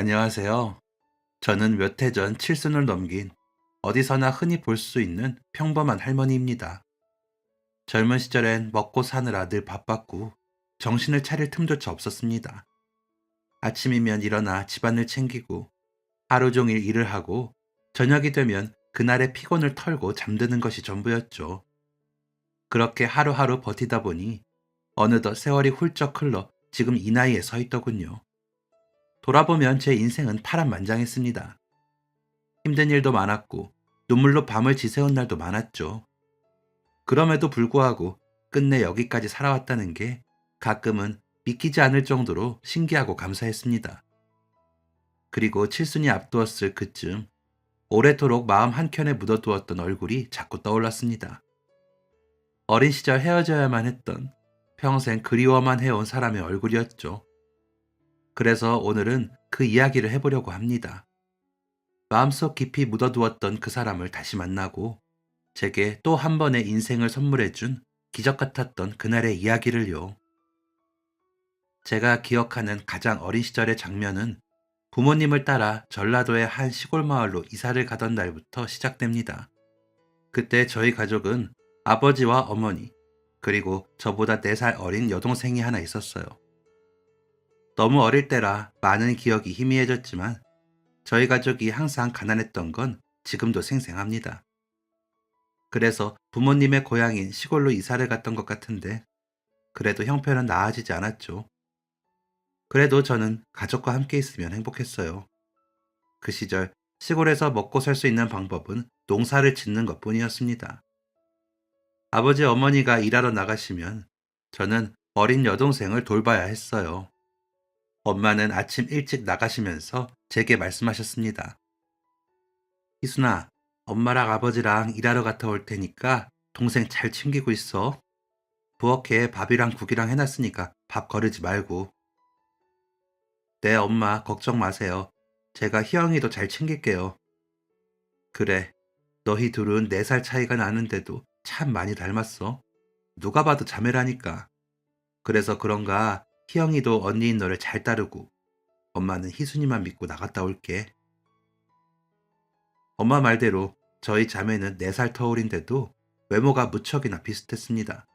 안녕하세요. 저는 몇 해 전 칠순을 넘긴 어디서나 흔히 볼 수 있는 평범한 할머니입니다. 젊은 시절엔 먹고 사느라 늘 바빴고 정신을 차릴 틈조차 없었습니다. 아침이면 일어나 집안을 챙기고 하루 종일 일을 하고 저녁이 되면 그날의 피곤을 털고 잠드는 것이 전부였죠. 그렇게 하루하루 버티다 보니 어느덧 세월이 훌쩍 흘러 지금 이 나이에 서 있더군요. 돌아보면 제 인생은 파란만장했습니다. 힘든 일도 많았고 눈물로 밤을 지새운 날도 많았죠. 그럼에도 불구하고 끝내 여기까지 살아왔다는 게 가끔은 믿기지 않을 정도로 신기하고 감사했습니다. 그리고 칠순이 앞두었을 그쯤 오래도록 마음 한켠에 묻어두었던 얼굴이 자꾸 떠올랐습니다. 어린 시절 헤어져야만 했던 평생 그리워만 해온 사람의 얼굴이었죠. 그래서 오늘은 그 이야기를 해보려고 합니다. 마음속 깊이 묻어두었던 그 사람을 다시 만나고 제게 또 한 번의 인생을 선물해준 기적 같았던 그날의 이야기를요. 제가 기억하는 가장 어린 시절의 장면은 부모님을 따라 전라도의 한 시골 마을로 이사를 가던 날부터 시작됩니다. 그때 저희 가족은 아버지와 어머니, 그리고 저보다 4살 어린 여동생이 하나 있었어요. 너무 어릴 때라 많은 기억이 희미해졌지만 저희 가족이 항상 가난했던 건 지금도 생생합니다. 그래서 부모님의 고향인 시골로 이사를 갔던 것 같은데 그래도 형편은 나아지지 않았죠. 그래도 저는 가족과 함께 있으면 행복했어요. 그 시절 시골에서 먹고 살 수 있는 방법은 농사를 짓는 것뿐이었습니다. 아버지 어머니가 일하러 나가시면 저는 어린 여동생을 돌봐야 했어요. 엄마는 아침 일찍 나가시면서 제게 말씀하셨습니다. 희순아, 엄마랑 아버지랑 일하러 갔다 올 테니까 동생 잘 챙기고 있어. 부엌에 밥이랑 국이랑 해놨으니까 밥 거르지 말고. 네, 엄마, 걱정 마세요. 제가 희영이도 잘 챙길게요. 그래, 너희 둘은 4살 차이가 나는데도 참 많이 닮았어. 누가 봐도 자매라니까. 그래서 그런가 희영이도 언니인 너를 잘 따르고 엄마는 희순이만 믿고 나갔다 올게. 엄마 말대로 저희 자매는 4살 터울인데도 외모가 무척이나 비슷했습니다.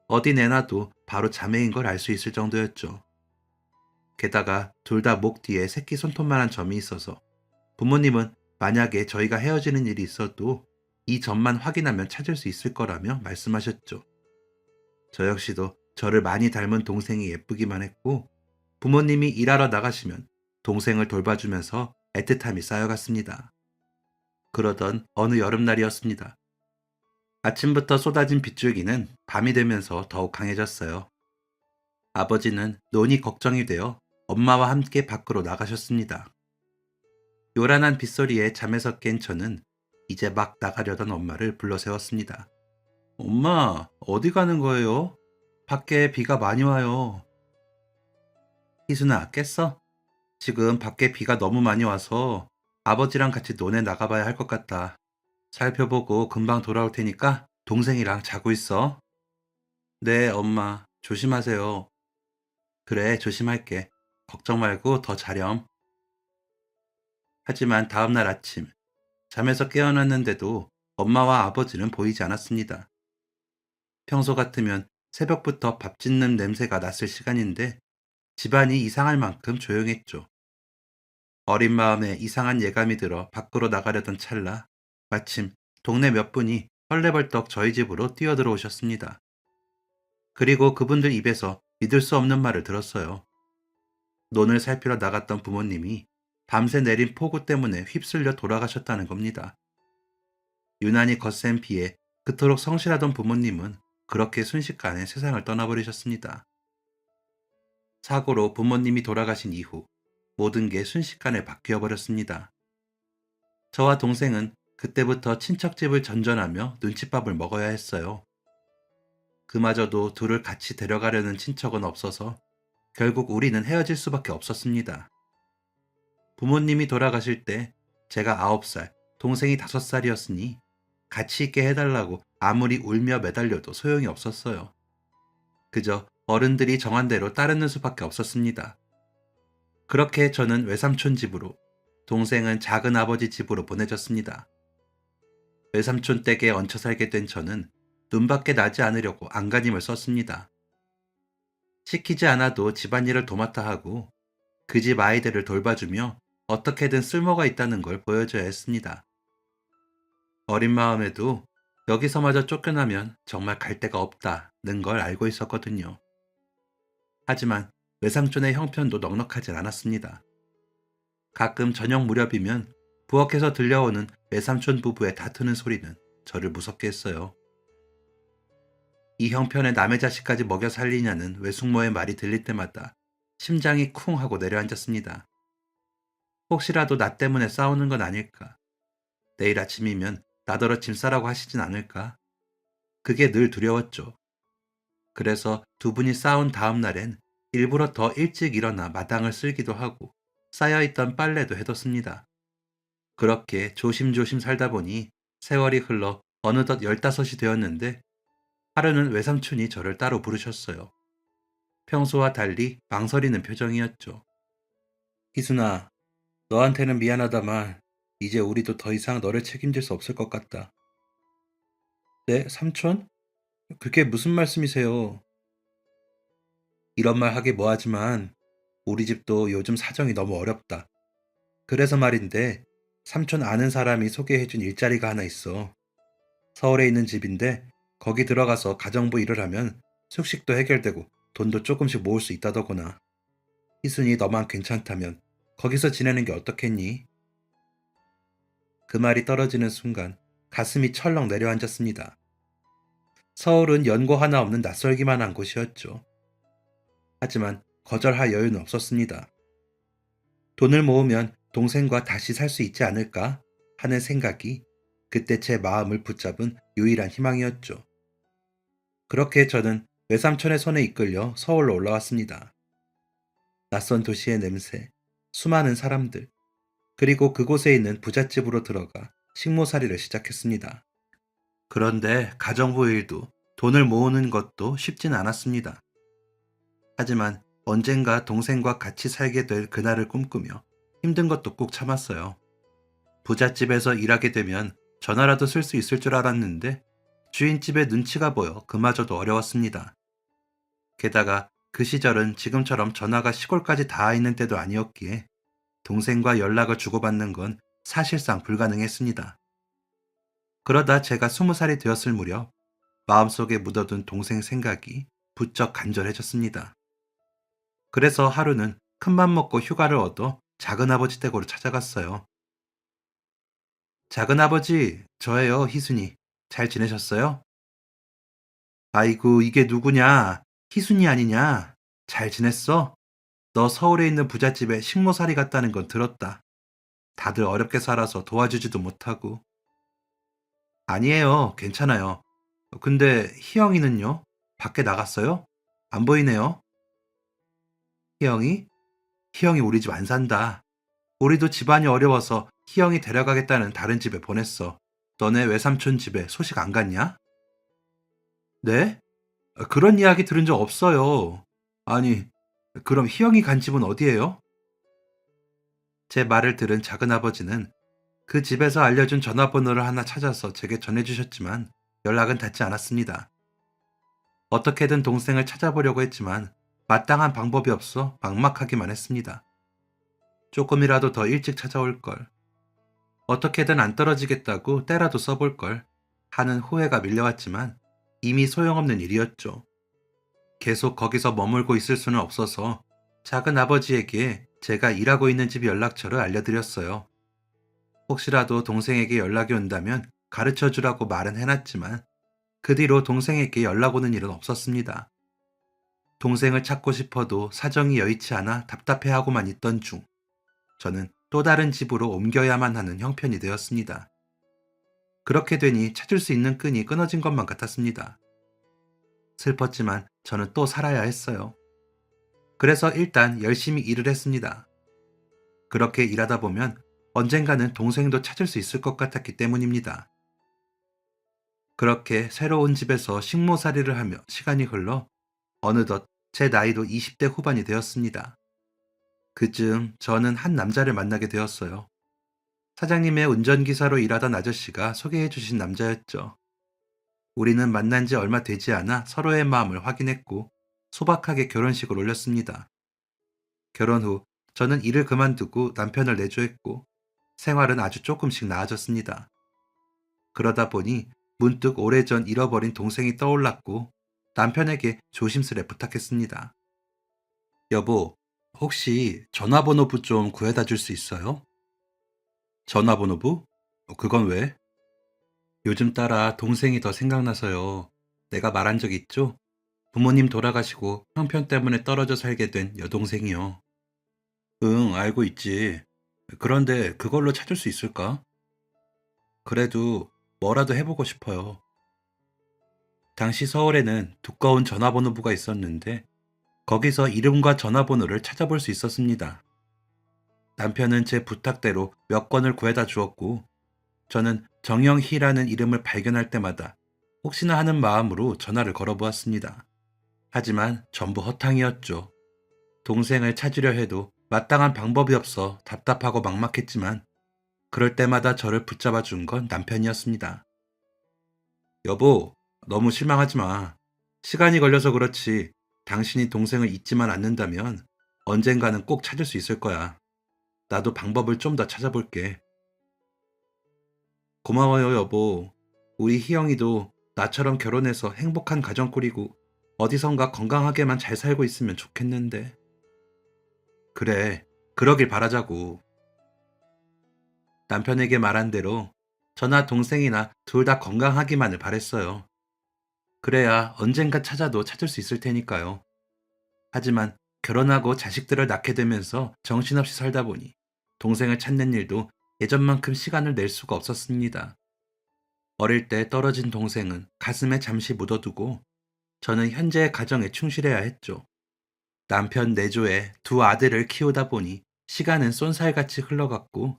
어디 내놔도 바로 자매인 걸 알 수 있을 정도였죠. 게다가 둘 다 목 뒤에 새끼 손톱만한 점이 있어서 부모님은 만약에 저희가 헤어지는 일이 있어도 이 점만 확인하면 찾을 수 있을 거라며 말씀하셨죠. 저 역시도 저를 많이 닮은 동생이 예쁘기만 했고 부모님이 일하러 나가시면 동생을 돌봐주면서 애틋함이 쌓여갔습니다. 그러던 어느 여름날이었습니다. 아침부터 쏟아진 빗줄기는 밤이 되면서 더욱 강해졌어요. 아버지는 논이 걱정이 되어 엄마와 함께 밖으로 나가셨습니다. 요란한 빗소리에 잠에서 깬 저는 이제 막 나가려던 엄마를 불러 세웠습니다. 엄마, 어디 가는 거예요? 밖에 비가 많이 와요. 희순아, 깼어? 지금 밖에 비가 너무 많이 와서 아버지랑 같이 논에 나가봐야 할 것 같다. 살펴보고 금방 돌아올 테니까 동생이랑 자고 있어. 네, 엄마. 조심하세요. 그래, 조심할게. 걱정 말고 더 자렴. 하지만 다음날 아침, 잠에서 깨어났는데도 엄마와 아버지는 보이지 않았습니다. 평소 같으면 새벽부터 밥 짓는 냄새가 났을 시간인데 집안이 이상할 만큼 조용했죠. 어린 마음에 이상한 예감이 들어 밖으로 나가려던 찰나 마침 동네 몇 분이 헐레벌떡 저희 집으로 뛰어들어오셨습니다. 그리고 그분들 입에서 믿을 수 없는 말을 들었어요. 논을 살피러 나갔던 부모님이 밤새 내린 폭우 때문에 휩쓸려 돌아가셨다는 겁니다. 유난히 거센 비에 그토록 성실하던 부모님은 그렇게 순식간에 세상을 떠나버리셨습니다. 사고로 부모님이 돌아가신 이후 모든 게 순식간에 바뀌어 버렸습니다. 저와 동생은 그때부터 친척집을 전전하며 눈칫밥을 먹어야 했어요. 그마저도 둘을 같이 데려가려는 친척은 없어서 결국 우리는 헤어질 수밖에 없었습니다. 부모님이 돌아가실 때 제가 9살, 동생이 5살이었으니 같이 있게 해달라고 아무리 울며 매달려도 소용이 없었어요. 그저 어른들이 정한 대로 따르는 수밖에 없었습니다. 그렇게 저는 외삼촌 집으로, 동생은 작은 아버지 집으로 보내졌습니다. 외삼촌 댁에 얹혀 살게 된 저는 눈밖에 나지 않으려고 안간힘을 썼습니다. 시키지 않아도 집안일을 도맡아 하고 그 집 아이들을 돌봐주며 어떻게든 쓸모가 있다는 걸 보여줘야 했습니다. 어린 마음에도 여기서마저 쫓겨나면 정말 갈 데가 없다는 걸 알고 있었거든요. 하지만 외삼촌의 형편도 넉넉하진 않았습니다. 가끔 저녁 무렵이면 부엌에서 들려오는 외삼촌 부부의 다투는 소리는 저를 무섭게 했어요. 이 형편에 남의 자식까지 먹여 살리냐는 외숙모의 말이 들릴 때마다 심장이 쿵 하고 내려앉았습니다. 혹시라도 나 때문에 싸우는 건 아닐까? 내일 아침이면 나더러 짐 싸라고 하시진 않을까? 그게 늘 두려웠죠. 그래서 두 분이 싸운 다음 날엔 일부러 더 일찍 일어나 마당을 쓸기도 하고 쌓여있던 빨래도 해뒀습니다. 그렇게 조심조심 살다 보니 세월이 흘러 어느덧 15이 되었는데 하루는 외삼촌이 저를 따로 부르셨어요. 평소와 달리 망설이는 표정이었죠. 희순아, 너한테는 미안하다만 이제 우리도 더 이상 너를 책임질 수 없을 것 같다. 네, 삼촌? 그게 무슨 말씀이세요? 이런 말 하기 뭐하지만 우리 집도 요즘 사정이 너무 어렵다. 그래서 말인데 삼촌 아는 사람이 소개해준 일자리가 하나 있어. 서울에 있는 집인데 거기 들어가서 가정부 일을 하면 숙식도 해결되고 돈도 조금씩 모을 수 있다더구나. 희순이 너만 괜찮다면 거기서 지내는 게 어떻겠니? 그 말이 떨어지는 순간 가슴이 철렁 내려앉았습니다. 서울은 연고 하나 없는 낯설기만 한 곳이었죠. 하지만 거절할 여유는 없었습니다. 돈을 모으면 동생과 다시 살 수 있지 않을까 하는 생각이 그때 제 마음을 붙잡은 유일한 희망이었죠. 그렇게 저는 외삼촌의 손에 이끌려 서울로 올라왔습니다. 낯선 도시의 냄새, 수많은 사람들, 그리고 그곳에 있는 부잣집으로 들어가 식모살이를 시작했습니다. 그런데 가정부 일도 돈을 모으는 것도 쉽진 않았습니다. 하지만 언젠가 동생과 같이 살게 될 그날을 꿈꾸며 힘든 것도 꾹 참았어요. 부잣집에서 일하게 되면 전화라도 쓸 수 있을 줄 알았는데 주인집에 눈치가 보여 그마저도 어려웠습니다. 게다가 그 시절은 지금처럼 전화가 시골까지 닿아 있는 때도 아니었기에 동생과 연락을 주고받는 건 사실상 불가능했습니다. 그러다 제가 20살이 되었을 무렵 마음속에 묻어둔 동생 생각이 부쩍 간절해졌습니다. 그래서 하루는 큰맘 먹고 휴가를 얻어 작은아버지 댁으로 찾아갔어요. 작은아버지, 저예요, 희순이. 잘 지내셨어요? 아이고, 이게 누구냐? 희순이 아니냐? 잘 지냈어? 너 서울에 있는 부잣집에 식모살이 갔다는 건 들었다. 다들 어렵게 살아서 도와주지도 못하고. 아니에요, 괜찮아요. 근데 희영이는요? 밖에 나갔어요? 안 보이네요. 희영이? 희영이 우리 집 안 산다. 우리도 집안이 어려워서 희영이 데려가겠다는 다른 집에 보냈어. 너네 외삼촌 집에 소식 안 갔냐? 네? 그런 이야기 들은 적 없어요. 아니, 그럼 희영이 간 집은 어디예요? 제 말을 들은 작은아버지는 그 집에서 알려준 전화번호를 하나 찾아서 제게 전해주셨지만 연락은 닿지 않았습니다. 어떻게든 동생을 찾아보려고 했지만 마땅한 방법이 없어 막막하기만 했습니다. 조금이라도 더 일찍 찾아올 걸. 어떻게든 안 떨어지겠다고 때라도 써볼 걸 하는 후회가 밀려왔지만 이미 소용없는 일이었죠. 계속 거기서 머물고 있을 수는 없어서 작은 아버지에게 제가 일하고 있는 집 연락처를 알려드렸어요. 혹시라도 동생에게 연락이 온다면 가르쳐 주라고 말은 해놨지만 그 뒤로 동생에게 연락 오는 일은 없었습니다. 동생을 찾고 싶어도 사정이 여의치 않아 답답해하고만 있던 중 저는 또 다른 집으로 옮겨야만 하는 형편이 되었습니다. 그렇게 되니 찾을 수 있는 끈이 끊어진 것만 같았습니다. 슬펐지만 저는 또 살아야 했어요. 그래서 일단 열심히 일을 했습니다. 그렇게 일하다 보면 언젠가는 동생도 찾을 수 있을 것 같았기 때문입니다. 그렇게 새로운 집에서 식모살이를 하며 시간이 흘러 어느덧 제 나이도 20대 후반이 되었습니다. 그쯤 저는 한 남자를 만나게 되었어요. 사장님의 운전기사로 일하던 아저씨가 소개해 주신 남자였죠. 우리는 만난 지 얼마 되지 않아 서로의 마음을 확인했고 소박하게 결혼식을 올렸습니다. 결혼 후 저는 일을 그만두고 남편을 내조했고 생활은 아주 조금씩 나아졌습니다. 그러다 보니 문득 오래전 잃어버린 동생이 떠올랐고 남편에게 조심스레 부탁했습니다. 여보, 혹시 전화번호부 좀 구해다 줄 수 있어요? 전화번호부? 그건 왜? 요즘 따라 동생이 더 생각나서요. 내가 말한 적 있죠? 부모님 돌아가시고 형편 때문에 떨어져 살게 된 여동생이요. 응, 알고 있지. 그런데 그걸로 찾을 수 있을까? 그래도 뭐라도 해보고 싶어요. 당시 서울에는 두꺼운 전화번호부가 있었는데 거기서 이름과 전화번호를 찾아볼 수 있었습니다. 남편은 제 부탁대로 몇 건을 구해다 주었고 저는 정영희라는 이름을 발견할 때마다 혹시나 하는 마음으로 전화를 걸어보았습니다. 하지만 전부 허탕이었죠. 동생을 찾으려 해도 마땅한 방법이 없어 답답하고 막막했지만 그럴 때마다 저를 붙잡아 준 건 남편이었습니다. 여보, 너무 실망하지 마. 시간이 걸려서 그렇지. 당신이 동생을 잊지만 않는다면 언젠가는 꼭 찾을 수 있을 거야. 나도 방법을 좀 더 찾아볼게. 고마워요, 여보. 우리 희영이도 나처럼 결혼해서 행복한 가정 꾸리고 어디선가 건강하게만 잘 살고 있으면 좋겠는데. 그래, 그러길 바라자고. 남편에게 말한 대로 저나 동생이나 둘 다 건강하기만을 바랬어요. 그래야 언젠가 찾아도 찾을 수 있을 테니까요. 하지만 결혼하고 자식들을 낳게 되면서 정신없이 살다 보니 동생을 찾는 일도 예전만큼 시간을 낼 수가 없었습니다. 어릴 때 떨어진 동생은 가슴에 잠시 묻어두고 저는 현재의 가정에 충실해야 했죠. 남편 내조에 두 아들을 키우다 보니 시간은 쏜살같이 흘러갔고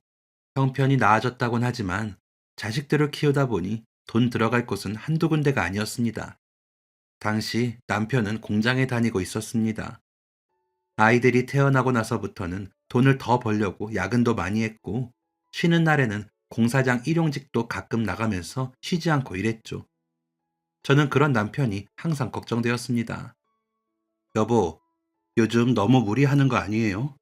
형편이 나아졌다곤 하지만 자식들을 키우다 보니 돈 들어갈 곳은 한두 군데가 아니었습니다. 당시 남편은 공장에 다니고 있었습니다. 아이들이 태어나고 나서부터는 돈을 더 벌려고 야근도 많이 했고 쉬는 날에는 공사장 일용직도 가끔 나가면서 쉬지 않고 일했죠. 저는 그런 남편이 항상 걱정되었습니다. 여보, 요즘 너무 무리하는 거 아니에요?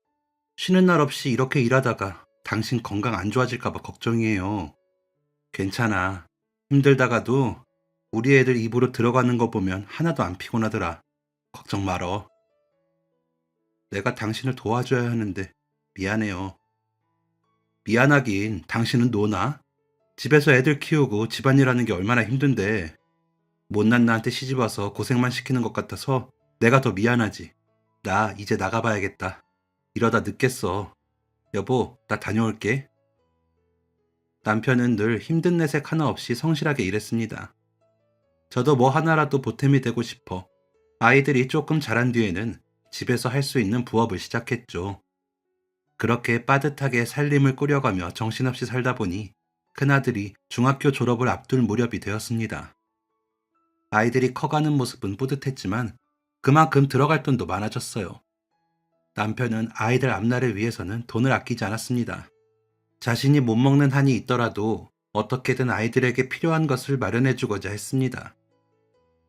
쉬는 날 없이 이렇게 일하다가 당신 건강 안 좋아질까 봐 걱정이에요. 괜찮아. 힘들다가도 우리 애들 입으로 들어가는 거 보면 하나도 안 피곤하더라. 걱정 말어. 내가 당신을 도와줘야 하는데 미안해요. 미안하긴 당신은 노나? 집에서 애들 키우고 집안일하는 게 얼마나 힘든데 못난 나한테 시집와서 고생만 시키는 것 같아서 내가 더 미안하지. 나 이제 나가봐야겠다. 이러다 늦겠어. 여보, 나 다녀올게. 남편은 늘 힘든 내색 하나 없이 성실하게 일했습니다. 저도 뭐 하나라도 보탬이 되고 싶어 아이들이 조금 자란 뒤에는 집에서 할 수 있는 부업을 시작했죠. 그렇게 빠듯하게 살림을 꾸려가며 정신없이 살다 보니 큰아들이 중학교 졸업을 앞둘 무렵이 되었습니다. 아이들이 커가는 모습은 뿌듯했지만 그만큼 들어갈 돈도 많아졌어요. 남편은 아이들 앞날을 위해서는 돈을 아끼지 않았습니다. 자신이 못 먹는 한이 있더라도 어떻게든 아이들에게 필요한 것을 마련해주고자 했습니다.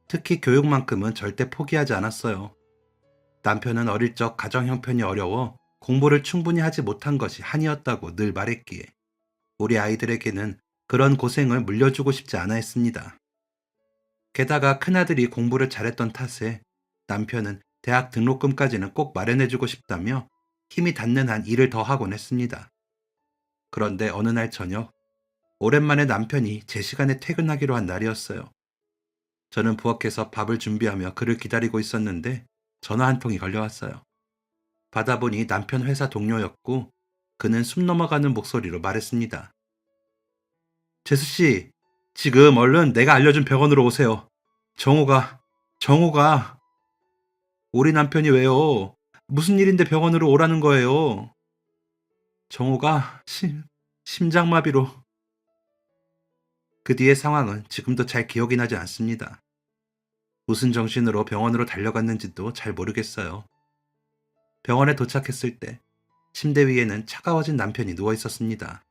특히 교육만큼은 절대 포기하지 않았어요. 남편은 어릴 적 가정 형편이 어려워 공부를 충분히 하지 못한 것이 한이었다고 늘 말했기에 우리 아이들에게는 그런 고생을 물려주고 싶지 않아 했습니다. 게다가 큰아들이 공부를 잘했던 탓에 남편은 대학 등록금까지는 꼭 마련해주고 싶다며 힘이 닿는 한 일을 더 하곤 했습니다. 그런데 어느 날 저녁, 오랜만에 남편이 제 시간에 퇴근하기로 한 날이었어요. 저는 부엌에서 밥을 준비하며 그를 기다리고 있었는데 전화 한 통이 걸려왔어요. 받아보니 남편 회사 동료였고 그는 숨 넘어가는 목소리로 말했습니다. 재수씨, 지금 얼른 내가 알려준 병원으로 오세요. 정호가, 우리 남편이 왜요? 무슨 일인데 병원으로 오라는 거예요? 정호가 심장마비로. 그 뒤의 상황은 지금도 잘 기억이 나지 않습니다. 무슨 정신으로 병원으로 달려갔는지도 잘 모르겠어요. 병원에 도착했을 때 침대 위에는 차가워진 남편이 누워 있었습니다.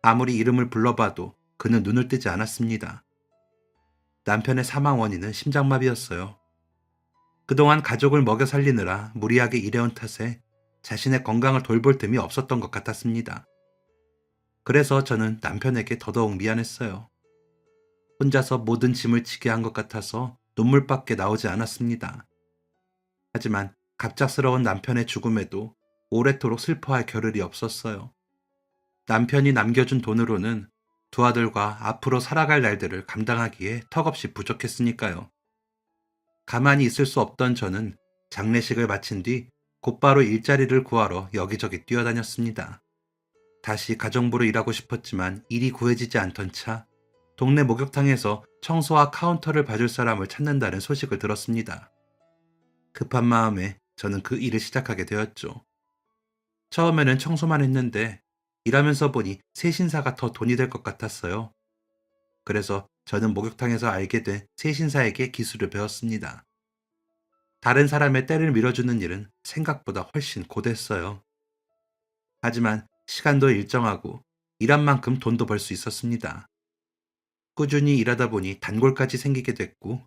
아무리 이름을 불러봐도 그는 눈을 뜨지 않았습니다. 남편의 사망 원인은 심장마비였어요. 그동안 가족을 먹여 살리느라 무리하게 일해온 탓에 자신의 건강을 돌볼 틈이 없었던 것 같았습니다. 그래서 저는 남편에게 더더욱 미안했어요. 혼자서 모든 짐을 지게 한 것 같아서 눈물밖에 나오지 않았습니다. 하지만 갑작스러운 남편의 죽음에도 오래도록 슬퍼할 겨를이 없었어요. 남편이 남겨준 돈으로는 두 아들과 앞으로 살아갈 날들을 감당하기에 턱없이 부족했으니까요. 가만히 있을 수 없던 저는 장례식을 마친 뒤 곧바로 일자리를 구하러 여기저기 뛰어다녔습니다. 다시 가정부로 일하고 싶었지만 일이 구해지지 않던 차, 동네 목욕탕에서 청소와 카운터를 봐줄 사람을 찾는다는 소식을 들었습니다. 급한 마음에 저는 그 일을 시작하게 되었죠. 처음에는 청소만 했는데 일하면서 보니 세신사가 더 돈이 될 것 같았어요. 그래서 저는 목욕탕에서 알게 된 세신사에게 기술을 배웠습니다. 다른 사람의 때를 밀어주는 일은 생각보다 훨씬 고됐어요. 하지만 시간도 일정하고 일한 만큼 돈도 벌 수 있었습니다. 꾸준히 일하다 보니 단골까지 생기게 됐고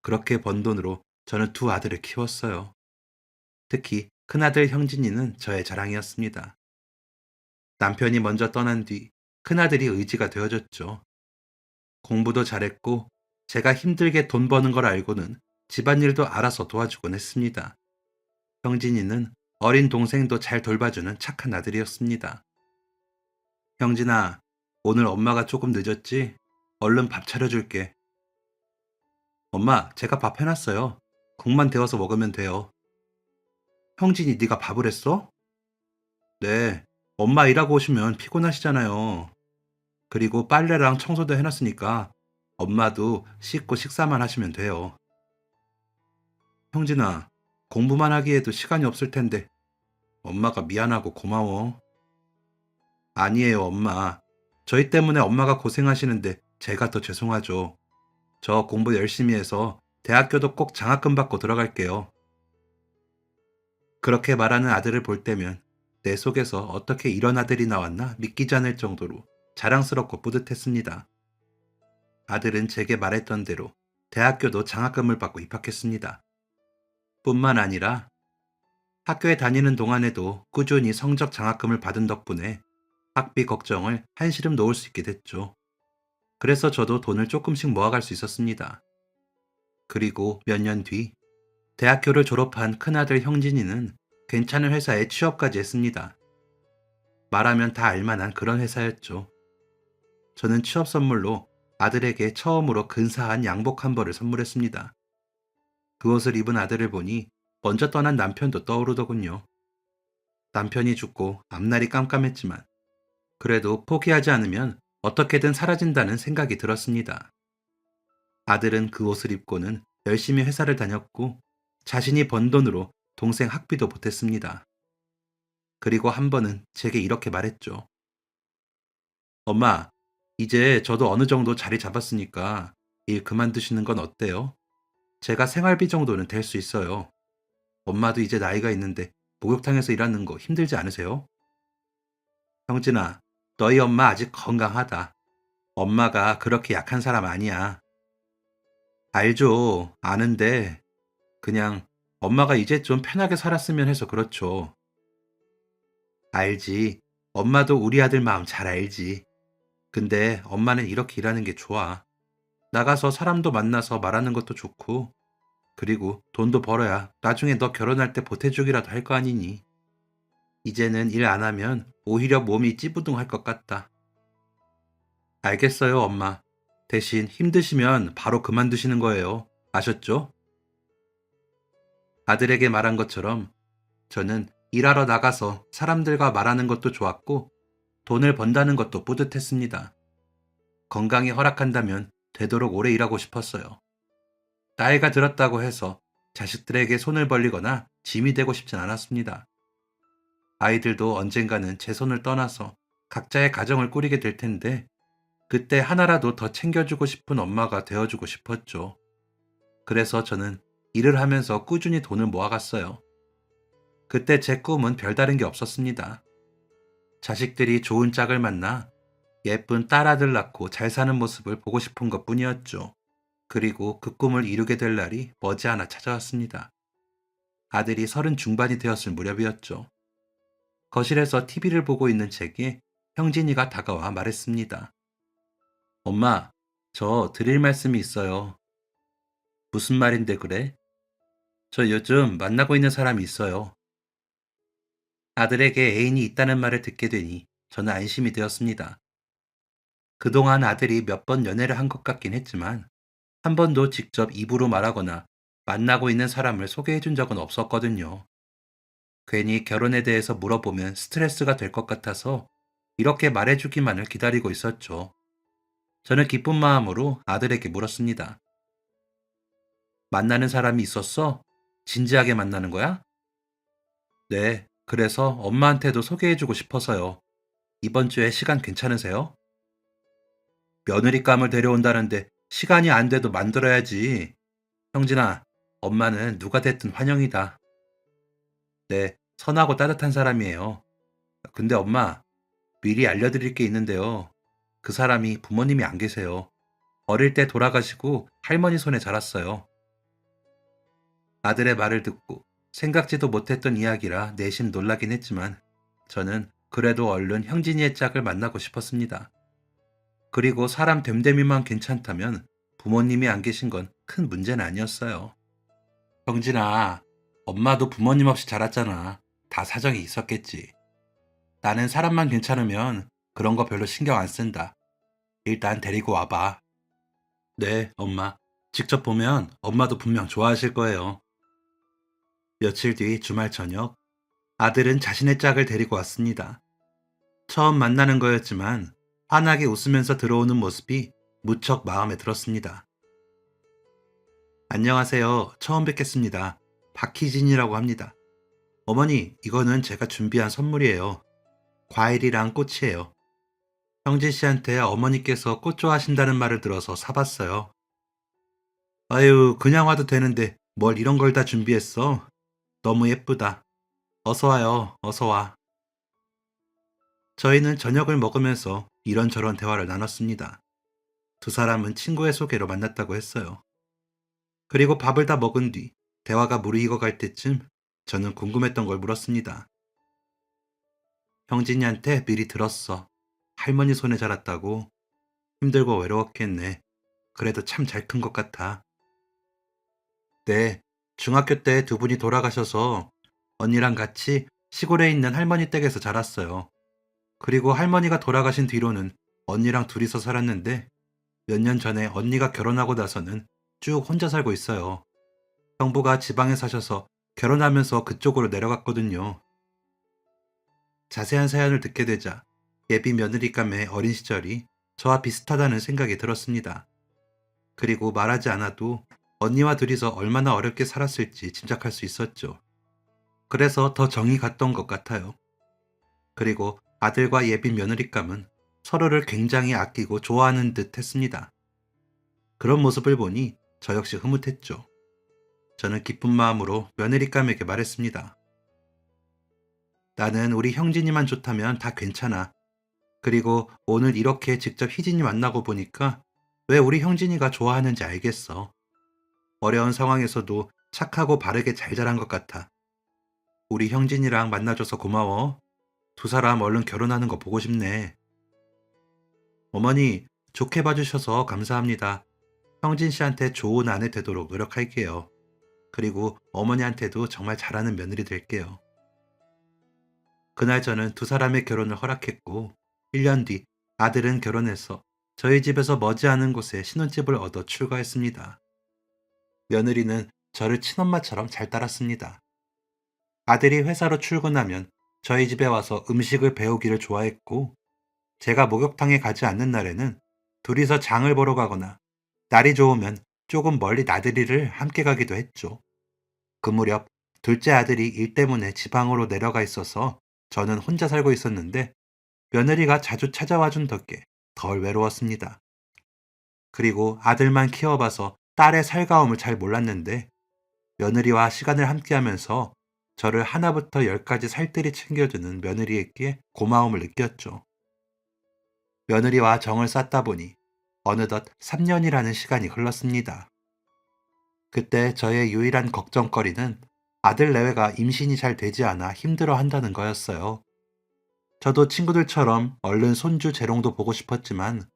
그렇게 번 돈으로 저는 두 아들을 키웠어요. 특히 큰아들 형진이는 저의 자랑이었습니다. 남편이 먼저 떠난 뒤 큰아들이 의지가 되어줬죠. 공부도 잘했고 제가 힘들게 돈 버는 걸 알고는 집안일도 알아서 도와주곤 했습니다. 형진이는 어린 동생도 잘 돌봐주는 착한 아들이었습니다. 형진아, 오늘 엄마가 조금 늦었지? 얼른 밥 차려줄게. 엄마, 제가 밥 해놨어요. 국만 데워서 먹으면 돼요. 형진이 네가 밥을 했어? 네, 엄마 일하고 오시면 피곤하시잖아요. 그리고 빨래랑 청소도 해놨으니까 엄마도 씻고 식사만 하시면 돼요. 형진아, 공부만 하기에도 시간이 없을 텐데 엄마가 미안하고 고마워. 아니에요, 엄마. 저희 때문에 엄마가 고생하시는데 제가 더 죄송하죠. 저 공부 열심히 해서 대학교도 꼭 장학금 받고 들어갈게요. 그렇게 말하는 아들을 볼 때면 내 속에서 어떻게 이런 아들이 나왔나 믿기지 않을 정도로 자랑스럽고 뿌듯했습니다. 아들은 제게 말했던 대로 대학교도 장학금을 받고 입학했습니다. 뿐만 아니라 학교에 다니는 동안에도 꾸준히 성적 장학금을 받은 덕분에 학비 걱정을 한시름 놓을 수 있게 됐죠. 그래서 저도 돈을 조금씩 모아갈 수 있었습니다. 그리고 몇 년 뒤 대학교를 졸업한 큰아들 형진이는 괜찮은 회사에 취업까지 했습니다. 말하면 다 알만한 그런 회사였죠. 저는 취업 선물로 아들에게 처음으로 근사한 양복 한 벌을 선물했습니다. 그 옷을 입은 아들을 보니 먼저 떠난 남편도 떠오르더군요. 남편이 죽고 앞날이 깜깜했지만 그래도 포기하지 않으면 어떻게든 사라진다는 생각이 들었습니다. 아들은 그 옷을 입고는 열심히 회사를 다녔고 자신이 번 돈으로 동생 학비도 보탰습니다. 그리고 한 번은 제게 이렇게 말했죠. 엄마, 이제 저도 어느 정도 자리 잡았으니까 일 그만두시는 건 어때요? 제가 생활비 정도는 될 수 있어요. 엄마도 이제 나이가 있는데 목욕탕에서 일하는 거 힘들지 않으세요? 형진아, 너희 엄마 아직 건강하다. 엄마가 그렇게 약한 사람 아니야. 알죠. 아는데 그냥 엄마가 이제 좀 편하게 살았으면 해서 그렇죠. 알지. 엄마도 우리 아들 마음 잘 알지. 근데 엄마는 이렇게 일하는 게 좋아. 나가서 사람도 만나서 말하는 것도 좋고, 그리고 돈도 벌어야 나중에 너 결혼할 때 보태주기라도 할 거 아니니. 이제는 일 안 하면 오히려 몸이 찌부둥할 것 같다. 알겠어요, 엄마. 대신 힘드시면 바로 그만두시는 거예요. 아셨죠? 아들에게 말한 것처럼 저는 일하러 나가서 사람들과 말하는 것도 좋았고, 돈을 번다는 것도 뿌듯했습니다. 건강이 허락한다면 되도록 오래 일하고 싶었어요. 나이가 들었다고 해서 자식들에게 손을 벌리거나 짐이 되고 싶진 않았습니다. 아이들도 언젠가는 제 손을 떠나서 각자의 가정을 꾸리게 될 텐데 그때 하나라도 더 챙겨주고 싶은 엄마가 되어주고 싶었죠. 그래서 저는 일을 하면서 꾸준히 돈을 모아갔어요. 그때 제 꿈은 별다른 게 없었습니다. 자식들이 좋은 짝을 만나 예쁜 딸아들 낳고 잘 사는 모습을 보고 싶은 것 뿐이었죠. 그리고 그 꿈을 이루게 될 날이 머지않아 찾아왔습니다. 아들이 30 중반이 되었을 무렵이었죠. 거실에서 TV를 보고 있는 제게 형진이가 다가와 말했습니다. 엄마, 저 드릴 말씀이 있어요. 무슨 말인데 그래? 저 요즘 만나고 있는 사람이 있어요. 아들에게 애인이 있다는 말을 듣게 되니 저는 안심이 되었습니다. 그동안 아들이 몇 번 연애를 한 것 같긴 했지만 한 번도 직접 입으로 말하거나 만나고 있는 사람을 소개해 준 적은 없었거든요. 괜히 결혼에 대해서 물어보면 스트레스가 될 것 같아서 이렇게 말해주기만을 기다리고 있었죠. 저는 기쁜 마음으로 아들에게 물었습니다. 만나는 사람이 있었어? 진지하게 만나는 거야? 네, 그래서 엄마한테도 소개해주고 싶어서요. 이번 주에 시간 괜찮으세요? 며느리감을 데려온다는데 시간이 안 돼도 만들어야지. 형진아, 엄마는 누가 됐든 환영이다. 네, 선하고 따뜻한 사람이에요. 근데 엄마, 미리 알려드릴 게 있는데요. 그 사람이 부모님이 안 계세요. 어릴 때 돌아가시고 할머니 손에 자랐어요. 아들의 말을 듣고 생각지도 못했던 이야기라 내심 놀라긴 했지만 저는 그래도 얼른 형진이의 짝을 만나고 싶었습니다. 그리고 사람 됨됨이만 괜찮다면 부모님이 안 계신 건 큰 문제는 아니었어요. 형진아, 엄마도 부모님 없이 자랐잖아. 다 사정이 있었겠지. 나는 사람만 괜찮으면 그런 거 별로 신경 안 쓴다. 일단 데리고 와봐. 네, 엄마. 직접 보면 엄마도 분명 좋아하실 거예요. 며칠 뒤 주말 저녁, 아들은 자신의 짝을 데리고 왔습니다. 처음 만나는 거였지만 환하게 웃으면서 들어오는 모습이 무척 마음에 들었습니다. 안녕하세요. 처음 뵙겠습니다. 박희진이라고 합니다. 어머니, 이거는 제가 준비한 선물이에요. 과일이랑 꽃이에요. 형진 씨한테 어머니께서 꽃 좋아하신다는 말을 들어서 사봤어요. 아유, 그냥 와도 되는데 뭘 이런 걸 다 준비했어? 너무 예쁘다. 어서 와요. 어서 와. 저희는 저녁을 먹으면서 이런저런 대화를 나눴습니다. 두 사람은 친구의 소개로 만났다고 했어요. 그리고 밥을 다 먹은 뒤 대화가 무르익어 갈 때쯤 저는 궁금했던 걸 물었습니다. 형진이한테 미리 들었어. 할머니 손에 자랐다고. 힘들고 외로웠겠네. 그래도 참 잘 큰 것 같아. 네, 중학교 때 두 분이 돌아가셔서 언니랑 같이 시골에 있는 할머니 댁에서 자랐어요. 그리고 할머니가 돌아가신 뒤로는 언니랑 둘이서 살았는데 몇 년 전에 언니가 결혼하고 나서는 쭉 혼자 살고 있어요. 형부가 지방에 사셔서 결혼하면서 그쪽으로 내려갔거든요. 자세한 사연을 듣게 되자 예비 며느리감의 어린 시절이 저와 비슷하다는 생각이 들었습니다. 그리고 말하지 않아도 언니와 둘이서 얼마나 어렵게 살았을지 짐작할 수 있었죠. 그래서 더 정이 갔던 것 같아요. 그리고 아들과 예비 며느리감은 서로를 굉장히 아끼고 좋아하는 듯 했습니다. 그런 모습을 보니 저 역시 흐뭇했죠. 저는 기쁜 마음으로 며느리감에게 말했습니다. 나는 우리 형진이만 좋다면 다 괜찮아. 그리고 오늘 이렇게 직접 희진이 만나고 보니까 왜 우리 형진이가 좋아하는지 알겠어. 어려운 상황에서도 착하고 바르게 잘 자란 것 같아. 우리 형진이랑 만나줘서 고마워. 두 사람 얼른 결혼하는 거 보고 싶네. 어머니, 좋게 봐주셔서 감사합니다. 형진 씨한테 좋은 아내 되도록 노력할게요. 그리고 어머니한테도 정말 잘하는 며느리 될게요. 그날 저는 두 사람의 결혼을 허락했고, 1년 뒤 아들은 결혼해서 저희 집에서 머지않은 곳에 신혼집을 얻어 출가했습니다. 며느리는 저를 친엄마처럼 잘 따랐습니다. 아들이 회사로 출근하면 저희 집에 와서 음식을 배우기를 좋아했고, 제가 목욕탕에 가지 않는 날에는 둘이서 장을 보러 가거나 날이 좋으면 조금 멀리 나들이를 함께 가기도 했죠. 그 무렵 둘째 아들이 일 때문에 지방으로 내려가 있어서 저는 혼자 살고 있었는데 며느리가 자주 찾아와 준 덕에 덜 외로웠습니다. 그리고 아들만 키워봐서 딸의 살가움을 잘 몰랐는데 며느리와 시간을 함께하면서 저를 하나부터 열까지 살뜰히 챙겨주는 며느리에게 고마움을 느꼈죠. 며느리와 정을 쌓다 보니 어느덧 3년이라는 시간이 흘렀습니다. 그때 저의 유일한 걱정거리는 아들 내외가 임신이 잘 되지 않아 힘들어 한다는 거였어요. 저도 친구들처럼 얼른 손주 재롱도 보고 싶었지만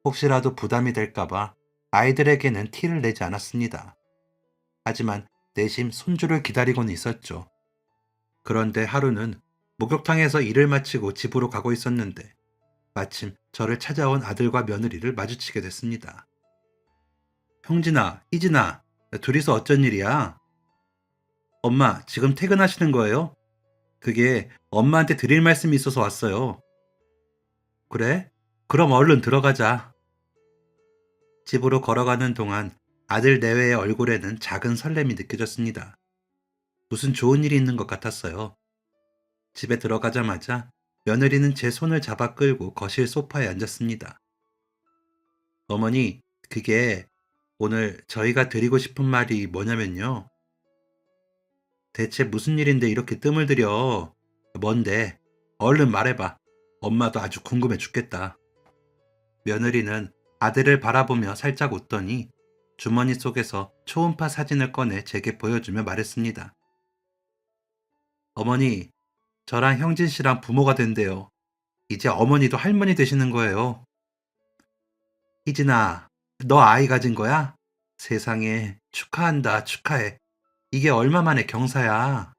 혹시라도 부담이 될까봐 아이들에게는 티를 내지 않았습니다. 하지만 내심 손주를 기다리고는 있었죠. 그런데 하루는 목욕탕에서 일을 마치고 집으로 가고 있었는데 마침 저를 찾아온 아들과 며느리를 마주치게 됐습니다. 형진아, 희진아, 둘이서 어쩐 일이야? 엄마, 지금 퇴근하시는 거예요? 그게 엄마한테 드릴 말씀이 있어서 왔어요. 그래? 그럼 얼른 들어가자. 집으로 걸어가는 동안 아들 내외의 얼굴에는 작은 설렘이 느껴졌습니다. 무슨 좋은 일이 있는 것 같았어요. 집에 들어가자마자 며느리는 제 손을 잡아 끌고 거실 소파에 앉았습니다. 어머니, 그게 오늘 저희가 드리고 싶은 말이 뭐냐면요. 대체 무슨 일인데 이렇게 뜸을 들여? 뭔데? 얼른 말해봐. 엄마도 아주 궁금해 죽겠다. 며느리는 아들을 바라보며 살짝 웃더니 주머니 속에서 초음파 사진을 꺼내 제게 보여주며 말했습니다. 어머니, 저랑 형진 씨랑 부모가 된대요. 이제 어머니도 할머니 되시는 거예요. 희진아, 너 아이 가진 거야? 세상에, 축하한다, 축하해. 이게 얼마만에 경사야.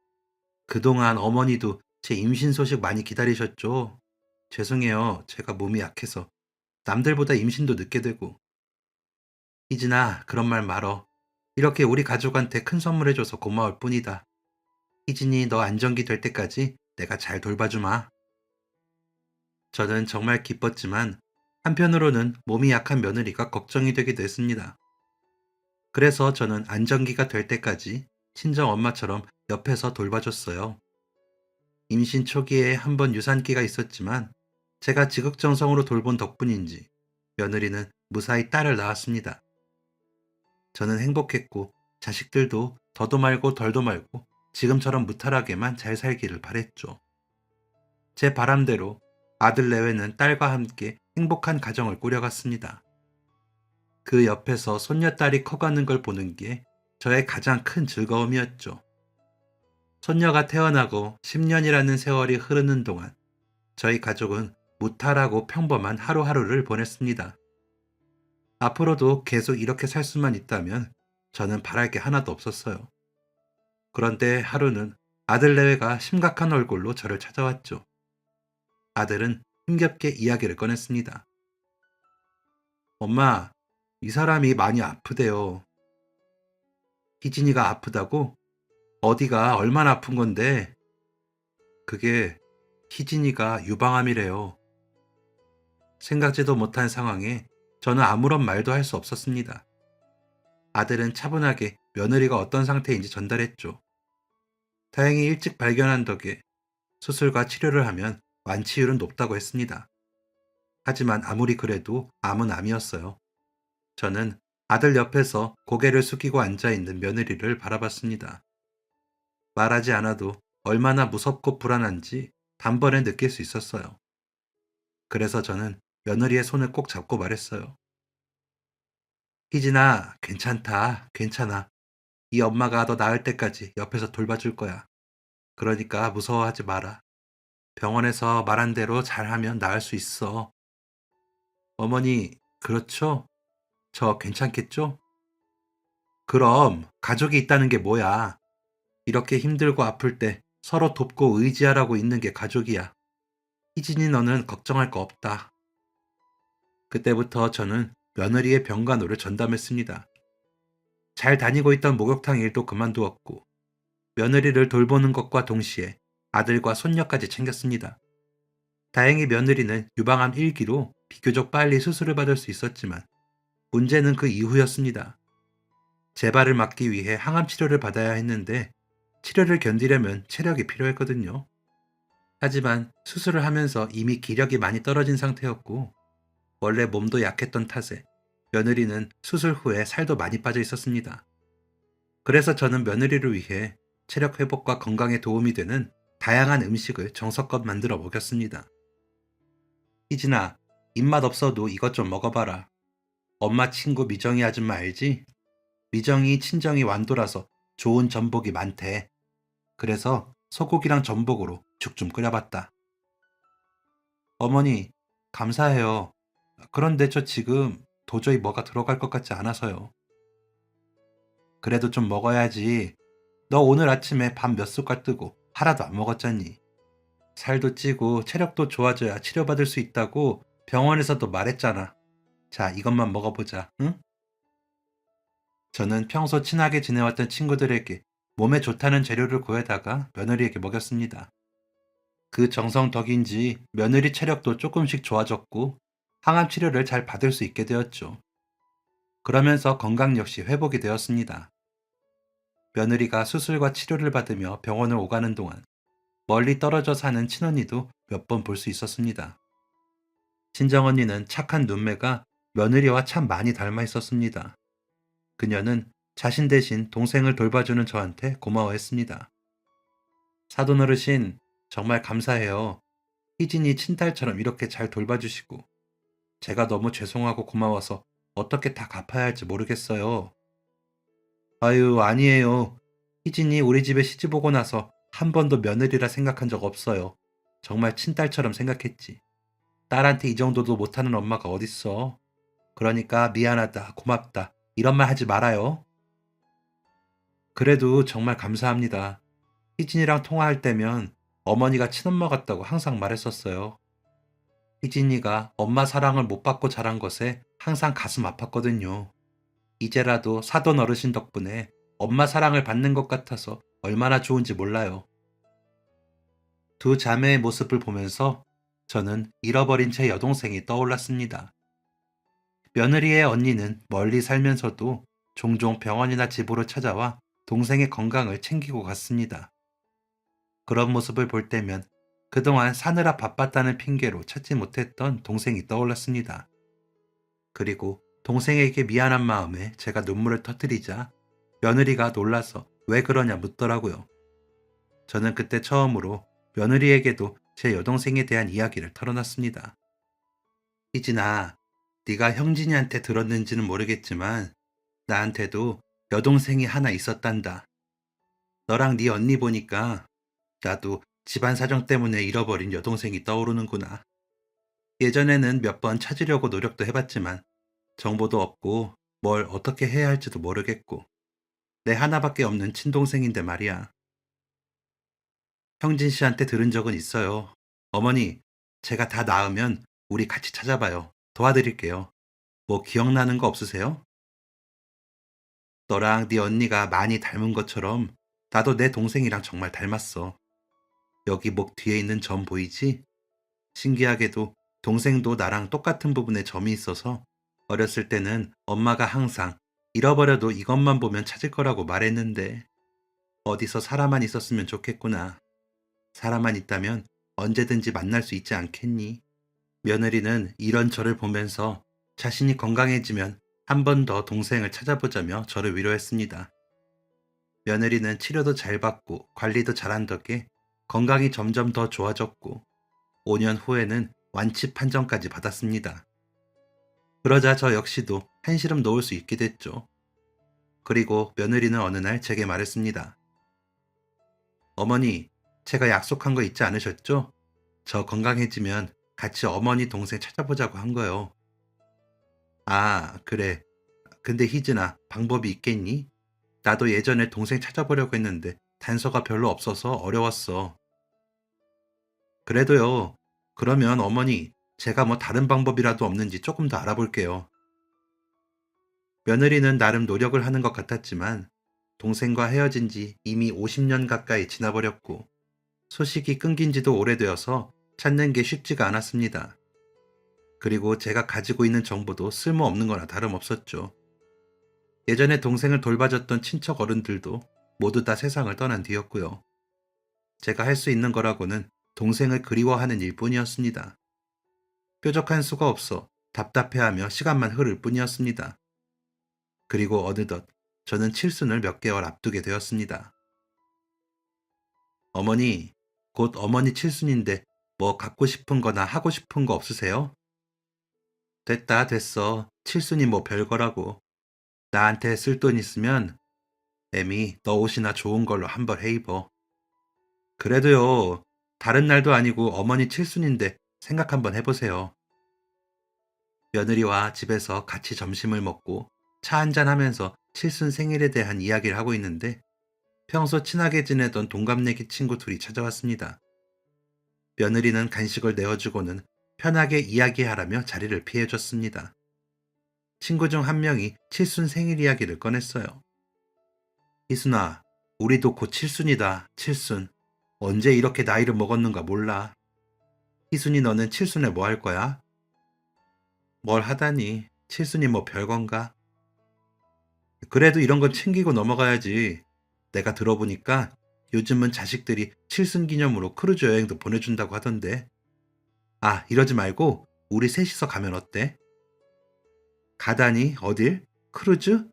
그동안 어머니도 제 임신 소식 많이 기다리셨죠? 죄송해요. 제가 몸이 약해서. 남들보다 임신도 늦게 되고. 희진아, 그런 말 말어. 이렇게 우리 가족한테 큰 선물 해줘서 고마울 뿐이다. 희진이 너 안정기 될 때까지 내가 잘 돌봐주마. 저는 정말 기뻤지만 한편으로는 몸이 약한 며느리가 걱정이 되기도 했습니다. 그래서 저는 안정기가 될 때까지 친정 엄마처럼 옆에서 돌봐줬어요. 임신 초기에 한 번 유산기가 있었지만 제가 지극정성으로 돌본 덕분인지 며느리는 무사히 딸을 낳았습니다. 저는 행복했고 자식들도 더도 말고 덜도 말고 지금처럼 무탈하게만 잘 살기를 바랬죠. 제 바람대로 아들 내외는 딸과 함께 행복한 가정을 꾸려갔습니다. 그 옆에서 손녀딸이 커가는 걸 보는 게 저의 가장 큰 즐거움이었죠. 손녀가 태어나고 10년이라는 세월이 흐르는 동안 저희 가족은 무탈하고 평범한 하루하루를 보냈습니다. 앞으로도 계속 이렇게 살 수만 있다면 저는 바랄 게 하나도 없었어요. 그런데 하루는 아들 내외가 심각한 얼굴로 저를 찾아왔죠. 아들은 힘겹게 이야기를 꺼냈습니다. 엄마, 이 사람이 많이 아프대요. 희진이가 아프다고? 어디가 얼마나 아픈 건데? 그게 희진이가 유방암이래요. 생각지도 못한 상황에 저는 아무런 말도 할 수 없었습니다. 아들은 차분하게 며느리가 어떤 상태인지 전달했죠. 다행히 일찍 발견한 덕에 수술과 치료를 하면 완치율은 높다고 했습니다. 하지만 아무리 그래도 암은 암이었어요. 저는 아들 옆에서 고개를 숙이고 앉아있는 며느리를 바라봤습니다. 말하지 않아도 얼마나 무섭고 불안한지 단번에 느낄 수 있었어요. 그래서 저는 며느리의 손을 꼭 잡고 말했어요. 희진아, 괜찮다, 괜찮아. 이 엄마가 너 나을 때까지 옆에서 돌봐줄 거야. 그러니까 무서워하지 마라. 병원에서 말한 대로 잘하면 나을 수 있어. 어머니, 그렇죠? 저 괜찮겠죠? 그럼 가족이 있다는 게 뭐야? 이렇게 힘들고 아플 때 서로 돕고 의지하라고 있는 게 가족이야. 희진이 너는 걱정할 거 없다. 그때부터 저는 며느리의 병간호를 전담했습니다. 잘 다니고 있던 목욕탕 일도 그만두었고 며느리를 돌보는 것과 동시에 아들과 손녀까지 챙겼습니다. 다행히 며느리는 유방암 1기로 비교적 빨리 수술을 받을 수 있었지만 문제는 그 이후였습니다. 재발을 막기 위해 항암 치료를 받아야 했는데 치료를 견디려면 체력이 필요했거든요. 하지만 수술을 하면서 이미 기력이 많이 떨어진 상태였고 원래 몸도 약했던 탓에 며느리는 수술 후에 살도 많이 빠져 있었습니다. 그래서 저는 며느리를 위해 체력 회복과 건강에 도움이 되는 다양한 음식을 정성껏 만들어 먹였습니다. 희진아, 입맛 없어도 이것 좀 먹어봐라. 엄마 친구 미정이 아줌마 알지? 미정이 친정이 완도라서 좋은 전복이 많대. 그래서 소고기랑 전복으로 죽 좀 끓여봤다. 어머니, 감사해요. 그런데 저 지금 도저히 뭐가 들어갈 것 같지 않아서요. 그래도 좀 먹어야지. 너 오늘 아침에 밥 몇 숟갈 뜨고 하나도 안 먹었잖니. 살도 찌고 체력도 좋아져야 치료받을 수 있다고 병원에서도 말했잖아. 자, 이것만 먹어보자, 응? 저는 평소 친하게 지내왔던 친구들에게 몸에 좋다는 재료를 구해다가 며느리에게 먹였습니다. 그 정성 덕인지 며느리 체력도 조금씩 좋아졌고 항암 치료를 잘 받을 수 있게 되었죠. 그러면서 건강 역시 회복이 되었습니다. 며느리가 수술과 치료를 받으며 병원을 오가는 동안 멀리 떨어져 사는 친언니도 몇 번 볼 수 있었습니다. 친정언니는 착한 눈매가 며느리와 참 많이 닮아 있었습니다. 그녀는 자신 대신 동생을 돌봐주는 저한테 고마워했습니다. 사돈어르신, 정말 감사해요. 희진이 친딸처럼 이렇게 잘 돌봐주시고, 제가 너무 죄송하고 고마워서 어떻게 다 갚아야 할지 모르겠어요. 아유, 아니에요. 희진이 우리 집에 시집 오고 나서 한 번도 며느리라 생각한 적 없어요. 정말 친딸처럼 생각했지. 딸한테 이 정도도 못하는 엄마가 어딨어. 그러니까 미안하다, 고맙다, 이런 말 하지 말아요. 그래도 정말 감사합니다. 희진이랑 통화할 때면 어머니가 친엄마 같다고 항상 말했었어요. 희진이가 엄마 사랑을 못 받고 자란 것에 항상 가슴 아팠거든요. 이제라도 사돈 어르신 덕분에 엄마 사랑을 받는 것 같아서 얼마나 좋은지 몰라요. 두 자매의 모습을 보면서 저는 잃어버린 제 여동생이 떠올랐습니다. 며느리의 언니는 멀리 살면서도 종종 병원이나 집으로 찾아와 동생의 건강을 챙기고 갔습니다. 그런 모습을 볼 때면 그동안 사느라 바빴다는 핑계로 찾지 못했던 동생이 떠올랐습니다. 그리고 동생에게 미안한 마음에 제가 눈물을 터뜨리자 며느리가 놀라서 왜 그러냐 묻더라고요. 저는 그때 처음으로 며느리에게도 제 여동생에 대한 이야기를 털어놨습니다. 희진아, 네가 형진이한테 들었는지는 모르겠지만 나한테도 여동생이 하나 있었단다. 너랑 네 언니 보니까 나도 집안 사정 때문에 잃어버린 여동생이 떠오르는구나. 예전에는 몇 번 찾으려고 노력도 해봤지만 정보도 없고 뭘 어떻게 해야 할지도 모르겠고 내 하나밖에 없는 친동생인데 말이야. 형진 씨한테 들은 적은 있어요. 어머니, 제가 다 나으면 우리 같이 찾아봐요. 도와드릴게요. 뭐 기억나는 거 없으세요? 너랑 네 언니가 많이 닮은 것처럼 나도 내 동생이랑 정말 닮았어. 여기 목 뒤에 있는 점 보이지? 신기하게도 동생도 나랑 똑같은 부분에 점이 있어서 어렸을 때는 엄마가 항상 잃어버려도 이것만 보면 찾을 거라고 말했는데 어디서 사람만 있었으면 좋겠구나. 사람만 있다면 언제든지 만날 수 있지 않겠니? 며느리는 이런 저를 보면서 자신이 건강해지면 한 번 더 동생을 찾아보자며 저를 위로했습니다. 며느리는 치료도 잘 받고 관리도 잘한 덕에 건강이 점점 더 좋아졌고 5년 후에는 완치 판정까지 받았습니다. 그러자 저 역시도 한시름 놓을 수 있게 됐죠. 그리고 며느리는 어느 날 제게 말했습니다. 어머니, 제가 약속한 거 잊지 않으셨죠? 저 건강해지면 같이 어머니 동생 찾아보자고 한 거요. 아, 그래. 근데 희진아, 방법이 있겠니? 나도 예전에 동생 찾아보려고 했는데 단서가 별로 없어서 어려웠어. 그래도요. 그러면 어머니, 제가 뭐 다른 방법이라도 없는지 조금 더 알아볼게요. 며느리는 나름 노력을 하는 것 같았지만 동생과 헤어진 지 이미 50년 가까이 지나버렸고 소식이 끊긴 지도 오래되어서 찾는 게 쉽지가 않았습니다. 그리고 제가 가지고 있는 정보도 쓸모없는 거나 다름없었죠. 예전에 동생을 돌봐줬던 친척 어른들도 모두 다 세상을 떠난 뒤였고요. 제가 할 수 있는 거라고는 동생을 그리워하는 일뿐이었습니다. 뾰족한 수가 없어 답답해하며 시간만 흐를 뿐이었습니다. 그리고 어느덧 저는 칠순을 몇 개월 앞두게 되었습니다. 어머니, 곧 어머니 칠순인데 뭐 갖고 싶은 거나 하고 싶은 거 없으세요? 됐다, 됐어. 칠순이 뭐 별거라고. 나한테 쓸 돈 있으면 애미 너 옷이나 좋은 걸로 한벌 해 입어. 그래도요, 다른 날도 아니고 어머니 칠순인데 생각 한번 해보세요. 며느리와 집에서 같이 점심을 먹고 차 한잔 하면서 칠순 생일에 대한 이야기를 하고 있는데 평소 친하게 지내던 동갑내기 친구 둘이 찾아왔습니다. 며느리는 간식을 내어주고는 편하게 이야기하라며 자리를 피해줬습니다. 친구 중 한 명이 칠순 생일 이야기를 꺼냈어요. 희순아, 우리도 곧 칠순이다, 칠순. 언제 이렇게 나이를 먹었는가 몰라. 희순이 너는 칠순에 뭐 할 거야? 뭘 하다니, 칠순이 뭐 별건가? 그래도 이런 건 챙기고 넘어가야지. 내가 들어보니까 요즘은 자식들이 칠순 기념으로 크루즈 여행도 보내준다고 하던데. 아, 이러지 말고 우리 셋이서 가면 어때? 가다니, 어딜? 크루즈?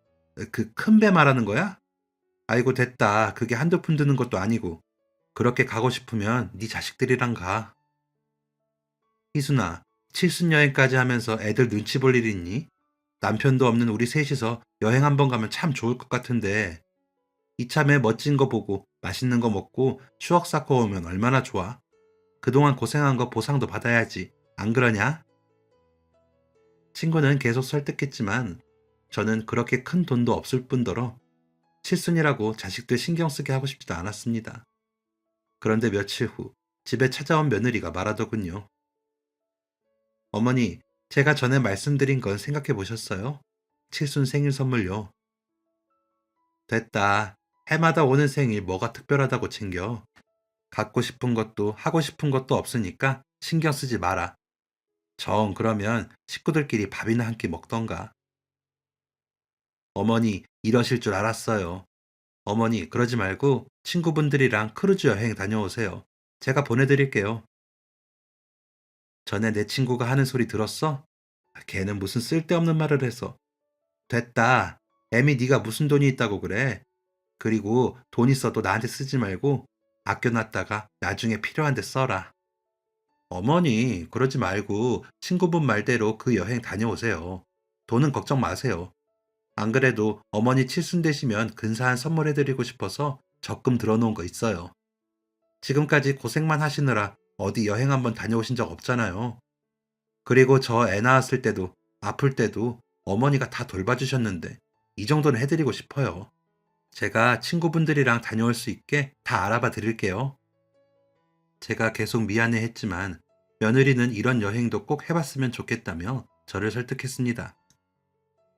그 큰 배 말하는 거야? 아이고, 됐다. 그게 한두 푼 드는 것도 아니고. 그렇게 가고 싶으면 네 자식들이랑 가. 희순아, 칠순 여행까지 하면서 애들 눈치 볼 일 있니? 남편도 없는 우리 셋이서 여행 한번 가면 참 좋을 것 같은데. 이참에 멋진 거 보고 맛있는 거 먹고 추억 쌓고 오면 얼마나 좋아. 그동안 고생한 거 보상도 받아야지. 안 그러냐? 친구는 계속 설득했지만 저는 그렇게 큰 돈도 없을 뿐더러 칠순이라고 자식들 신경 쓰게 하고 싶지도 않았습니다. 그런데 며칠 후 집에 찾아온 며느리가 말하더군요. 어머니, 제가 전에 말씀드린 건 생각해 보셨어요? 칠순 생일 선물요. 됐다. 해마다 오는 생일 뭐가 특별하다고 챙겨. 갖고 싶은 것도 하고 싶은 것도 없으니까 신경 쓰지 마라. 정 그러면 식구들끼리 밥이나 한 끼 먹던가. 어머니, 이러실 줄 알았어요. 어머니, 그러지 말고 친구분들이랑 크루즈 여행 다녀오세요. 제가 보내드릴게요. 전에 내 친구가 하는 소리 들었어? 걔는 무슨 쓸데없는 말을 해서. 됐다. 애미 네가 무슨 돈이 있다고 그래. 그리고 돈 있어도 나한테 쓰지 말고 아껴놨다가 나중에 필요한 데 써라. 어머니, 그러지 말고 친구분 말대로 그 여행 다녀오세요. 돈은 걱정 마세요. 안 그래도 어머니 칠순 되시면 근사한 선물해드리고 싶어서 적금 들어놓은 거 있어요. 지금까지 고생만 하시느라 어디 여행 한번 다녀오신 적 없잖아요. 그리고 저 애 낳았을 때도 아플 때도 어머니가 다 돌봐주셨는데 이 정도는 해드리고 싶어요. 제가 친구분들이랑 다녀올 수 있게 다 알아봐 드릴게요. 제가 계속 미안해 했지만 며느리는 이런 여행도 꼭 해봤으면 좋겠다며 저를 설득했습니다.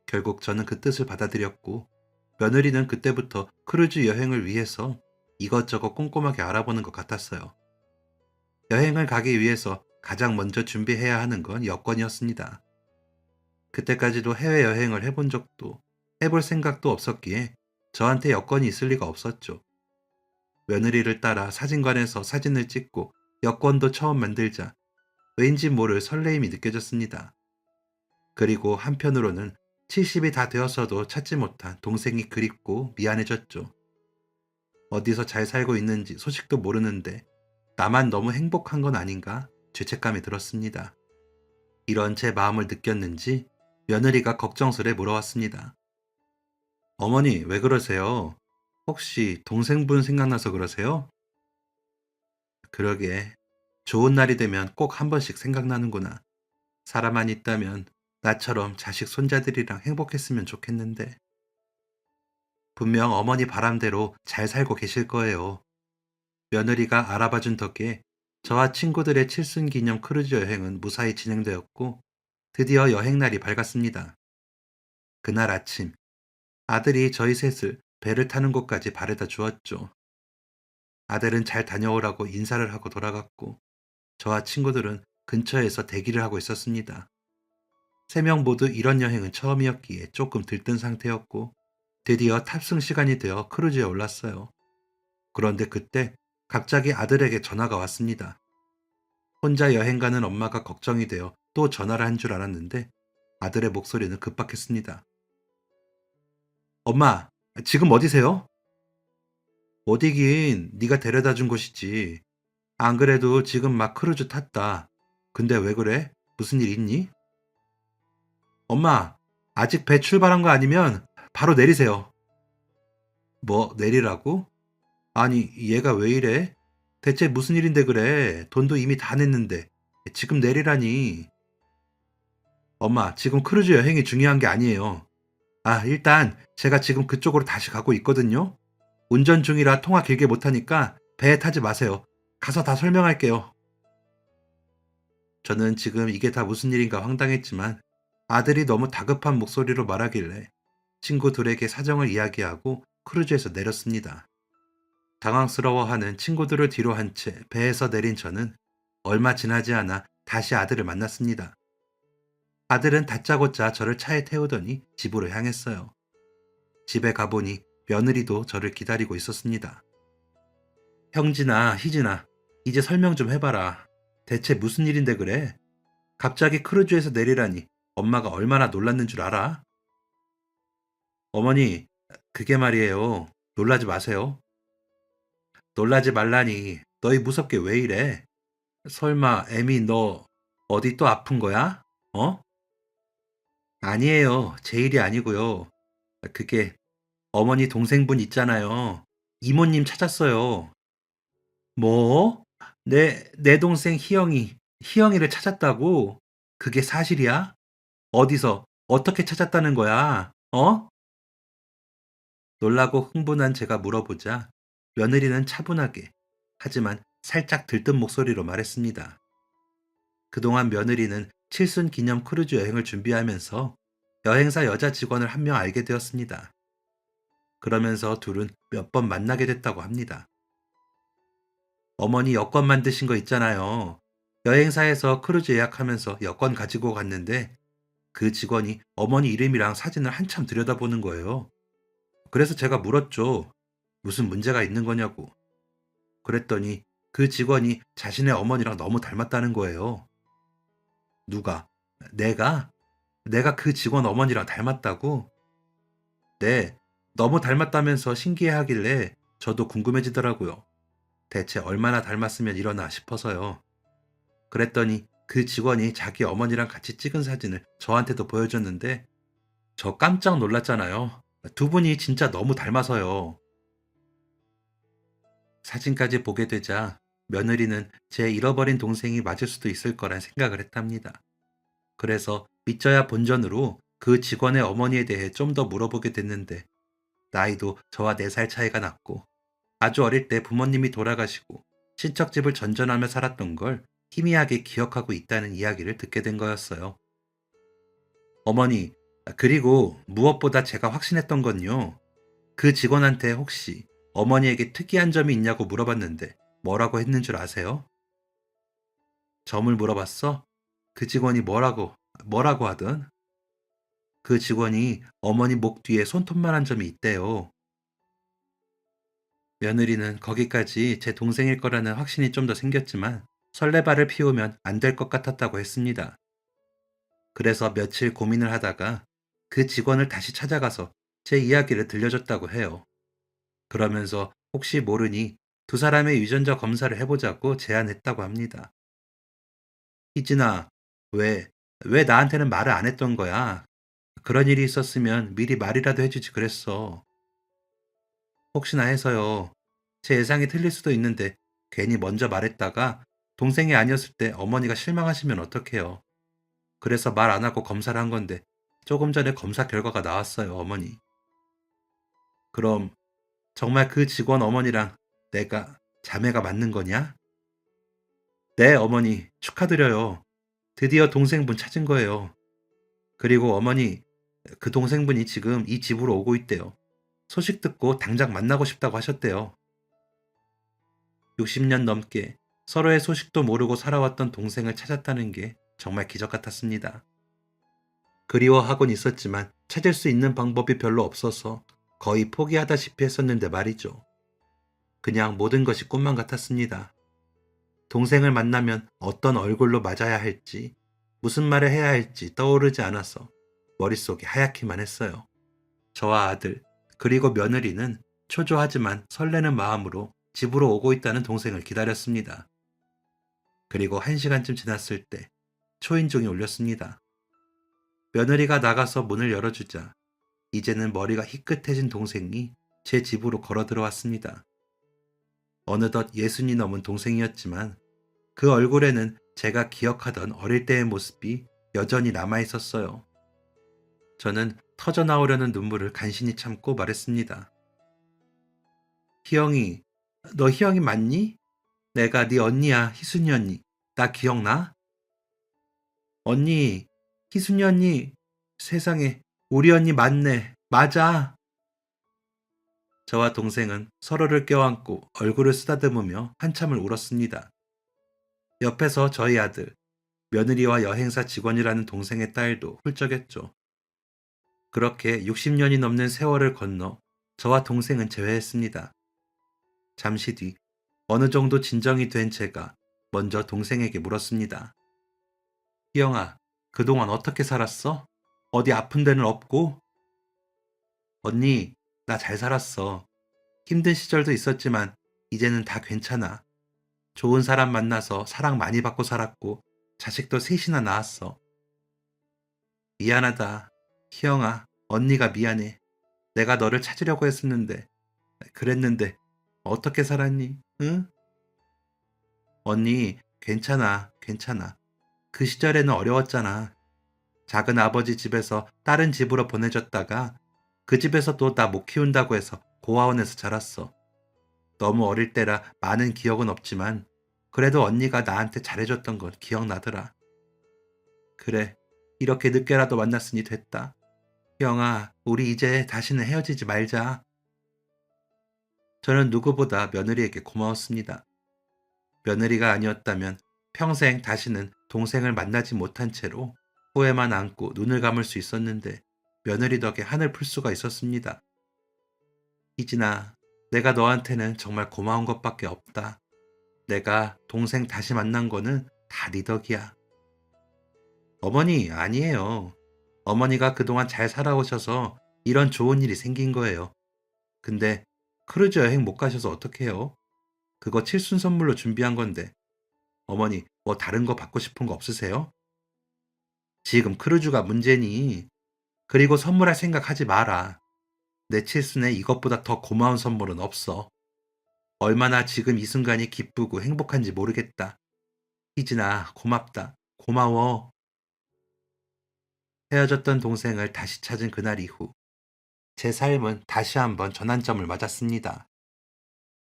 결국 저는 그 뜻을 받아들였고 며느리는 그때부터 크루즈 여행을 위해서 이것저것 꼼꼼하게 알아보는 것 같았어요. 여행을 가기 위해서 가장 먼저 준비해야 하는 건 여권이었습니다. 그때까지도 해외여행을 해본 적도 해볼 생각도 없었기에 저한테 여권이 있을 리가 없었죠. 며느리를 따라 사진관에서 사진을 찍고 여권도 처음 만들자 왠지 모를 설레임이 느껴졌습니다. 그리고 한편으로는 70이 다 되었어도 찾지 못한 동생이 그립고 미안해졌죠. 어디서 잘 살고 있는지 소식도 모르는데 나만 너무 행복한 건 아닌가 죄책감이 들었습니다. 이런 제 마음을 느꼈는지 며느리가 걱정스레 물어왔습니다. 어머니, 왜 그러세요? 혹시 동생분 생각나서 그러세요? 그러게. 좋은 날이 되면 꼭 한 번씩 생각나는구나. 사람만 있다면 나처럼 자식 손자들이랑 행복했으면 좋겠는데. 분명 어머니 바람대로 잘 살고 계실 거예요. 며느리가 알아봐준 덕에 저와 친구들의 칠순 기념 크루즈 여행은 무사히 진행되었고 드디어 여행날이 밝았습니다. 그날 아침 아들이 저희 셋을 배를 타는 곳까지 바래다 주었죠. 아들은 잘 다녀오라고 인사를 하고 돌아갔고 저와 친구들은 근처에서 대기를 하고 있었습니다. 세 명 모두 이런 여행은 처음이었기에 조금 들뜬 상태였고 드디어 탑승 시간이 되어 크루즈에 올랐어요. 그런데 그때 갑자기 아들에게 전화가 왔습니다. 혼자 여행 가는 엄마가 걱정이 되어 또 전화를 한 줄 알았는데 아들의 목소리는 급박했습니다. 엄마, 지금 어디세요? 어디긴 네가 데려다 준 곳이지. 안 그래도 지금 막 크루즈 탔다. 근데 왜 그래? 무슨 일 있니? 엄마, 아직 배 출발한 거 아니면 바로 내리세요. 뭐, 내리라고? 아니, 얘가 왜 이래? 대체 무슨 일인데 그래? 돈도 이미 다 냈는데. 지금 내리라니. 엄마, 지금 크루즈 여행이 중요한 게 아니에요. 아, 일단 제가 지금 그쪽으로 다시 가고 있거든요. 운전 중이라 통화 길게 못하니까 배에 타지 마세요. 가서 다 설명할게요. 저는 지금 이게 다 무슨 일인가 황당했지만 아들이 너무 다급한 목소리로 말하길래 친구들에게 사정을 이야기하고 크루즈에서 내렸습니다. 당황스러워하는 친구들을 뒤로 한 채 배에서 내린 저는 얼마 지나지 않아 다시 아들을 만났습니다. 아들은 다짜고짜 저를 차에 태우더니 집으로 향했어요. 집에 가보니 며느리도 저를 기다리고 있었습니다. 형진아, 희진아, 이제 설명 좀 해봐라. 대체 무슨 일인데 그래? 갑자기 크루즈에서 내리라니 엄마가 얼마나 놀랐는 줄 알아? 어머니, 그게 말이에요. 놀라지 마세요. 놀라지 말라니. 너희 무섭게 왜 이래? 설마 애미 너 어디 또 아픈 거야? 어? 아니에요. 제 일이 아니고요. 그게 어머니 동생분 있잖아요. 이모님 찾았어요. 뭐? 내 동생 희영이를 찾았다고? 그게 사실이야? 어디서, 어떻게 찾았다는 거야? 어? 놀라고 흥분한 제가 물어보자 며느리는 차분하게, 하지만 살짝 들뜬 목소리로 말했습니다. 그동안 며느리는 칠순 기념 크루즈 여행을 준비하면서 여행사 여자 직원을 한 명 알게 되었습니다. 그러면서 둘은 몇 번 만나게 됐다고 합니다. 어머니 여권 만드신 거 있잖아요. 여행사에서 크루즈 예약하면서 여권 가지고 갔는데 그 직원이 어머니 이름이랑 사진을 한참 들여다보는 거예요. 그래서 제가 물었죠. 무슨 문제가 있는 거냐고. 그랬더니 그 직원이 자신의 어머니랑 너무 닮았다는 거예요. 누가? 내가? 내가 그 직원 어머니랑 닮았다고? 네, 너무 닮았다면서 신기해하길래 저도 궁금해지더라고요. 대체 얼마나 닮았으면 이러나 싶어서요. 그랬더니 그 직원이 자기 어머니랑 같이 찍은 사진을 저한테도 보여줬는데 저 깜짝 놀랐잖아요. 두 분이 진짜 너무 닮아서요. 사진까지 보게 되자 며느리는 제 잃어버린 동생이 맞을 수도 있을 거란 생각을 했답니다. 그래서 믿져야 본전으로 그 직원의 어머니에 대해 좀 더 물어보게 됐는데 나이도 저와 4살 차이가 났고 아주 어릴 때 부모님이 돌아가시고 친척집을 전전하며 살았던 걸 희미하게 기억하고 있다는 이야기를 듣게 된 거였어요. 어머니, 그리고 무엇보다 제가 확신했던 건요. 그 직원한테 혹시 어머니에게 특이한 점이 있냐고 물어봤는데 뭐라고 했는 줄 아세요? 점을 물어봤어? 그 직원이 뭐라고 하든? 그 직원이 어머니 목 뒤에 손톱만한 점이 있대요. 며느리는 거기까지 제 동생일 거라는 확신이 좀 더 생겼지만 설레발을 피우면 안 될 것 같았다고 했습니다. 그래서 며칠 고민을 하다가 그 직원을 다시 찾아가서 제 이야기를 들려줬다고 해요. 그러면서 혹시 모르니 두 사람의 유전자 검사를 해보자고 제안했다고 합니다. 희진아, 왜, 왜 나한테는 말을 안 했던 거야? 그런 일이 있었으면 미리 말이라도 해주지 그랬어. 혹시나 해서요. 제 예상이 틀릴 수도 있는데 괜히 먼저 말했다가 동생이 아니었을 때 어머니가 실망하시면 어떡해요. 그래서 말 안 하고 검사를 한 건데 조금 전에 검사 결과가 나왔어요, 어머니. 그럼 정말 그 직원 어머니랑 내가 자매가 맞는 거냐? 네, 어머니, 축하드려요. 드디어 동생분 찾은 거예요. 그리고 어머니, 그 동생분이 지금 이 집으로 오고 있대요. 소식 듣고 당장 만나고 싶다고 하셨대요. 60년 넘게 서로의 소식도 모르고 살아왔던 동생을 찾았다는 게 정말 기적 같았습니다. 그리워하곤 있었지만 찾을 수 있는 방법이 별로 없어서 거의 포기하다시피 했었는데 말이죠. 그냥 모든 것이 꿈만 같았습니다. 동생을 만나면 어떤 얼굴로 맞아야 할지, 무슨 말을 해야 할지 떠오르지 않아서 머릿속이 하얗기만 했어요. 저와 아들, 그리고 며느리는 초조하지만 설레는 마음으로 집으로 오고 있다는 동생을 기다렸습니다. 그리고 1시간쯤 지났을 때 초인종이 울렸습니다. 며느리가 나가서 문을 열어주자 이제는 머리가 희끗해진 동생이 제 집으로 걸어 들어왔습니다. 어느덧 60이 넘은 동생이었지만 그 얼굴에는 제가 기억하던 어릴 때의 모습이 여전히 남아 있었어요. 저는 터져 나오려는 눈물을 간신히 참고 말했습니다. 희영이, 너 희영이 맞니? 내가 네 언니야, 희순이 언니. 나 기억나? 언니, 희순이 언니. 세상에, 우리 언니 맞네. 맞아. 저와 동생은 서로를 껴안고 얼굴을 쓰다듬으며 한참을 울었습니다. 옆에서 저희 아들, 며느리와 여행사 직원이라는 동생의 딸도 훌쩍했죠. 그렇게 60년이 넘는 세월을 건너 저와 동생은 재회했습니다. 잠시 뒤 어느 정도 진정이 된 제가 먼저 동생에게 물었습니다. 희영아, 그동안 어떻게 살았어? 어디 아픈 데는 없고? 언니, 나 잘 살았어. 힘든 시절도 있었지만 이제는 다 괜찮아. 좋은 사람 만나서 사랑 많이 받고 살았고 자식도 셋이나 낳았어. 미안하다. 희영아, 언니가 미안해. 내가 너를 찾으려고 그랬는데 어떻게 살았니? 응? 언니, 괜찮아, 괜찮아. 그 시절에는 어려웠잖아. 작은 아버지 집에서 다른 집으로 보내졌다가 그 집에서 또 나 못 키운다고 해서 고아원에서 자랐어. 너무 어릴 때라 많은 기억은 없지만 그래도 언니가 나한테 잘해줬던 건 기억나더라. 그래, 이렇게 늦게라도 만났으니 됐다. 형아, 우리 이제 다시는 헤어지지 말자. 저는 누구보다 며느리에게 고마웠습니다. 며느리가 아니었다면 평생 다시는 동생을 만나지 못한 채로 후회만 안고 눈을 감을 수 있었는데 며느리 덕에 한을 풀 수가 있었습니다. 희진아, 내가 너한테는 정말 고마운 것밖에 없다. 내가 동생 다시 만난 거는 다 네 덕이야. 어머니, 아니에요. 어머니가 그동안 잘 살아오셔서 이런 좋은 일이 생긴 거예요. 근데 크루즈 여행 못 가셔서 어떡해요? 그거 칠순 선물로 준비한 건데 어머니 뭐 다른 거 받고 싶은 거 없으세요? 지금 크루즈가 문제니. 그리고 선물할 생각 하지 마라. 내 칠순에 이것보다 더 고마운 선물은 없어. 얼마나 지금 이 순간이 기쁘고 행복한지 모르겠다. 희진아, 고맙다. 고마워. 헤어졌던 동생을 다시 찾은 그날 이후 제 삶은 다시 한번 전환점을 맞았습니다.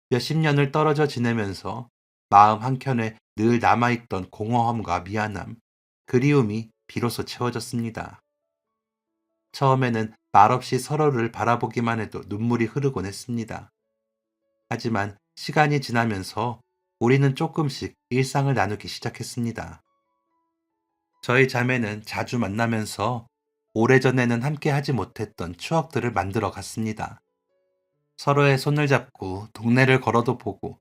몇십 년을 떨어져 지내면서 마음 한켠에 늘 남아있던 공허함과 미안함, 그리움이 비로소 채워졌습니다. 처음에는 말없이 서로를 바라보기만 해도 눈물이 흐르곤 했습니다. 하지만 시간이 지나면서 우리는 조금씩 일상을 나누기 시작했습니다. 저희 자매는 자주 만나면서 오래전에는 함께 하지 못했던 추억들을 만들어 갔습니다. 서로의 손을 잡고 동네를 걸어도 보고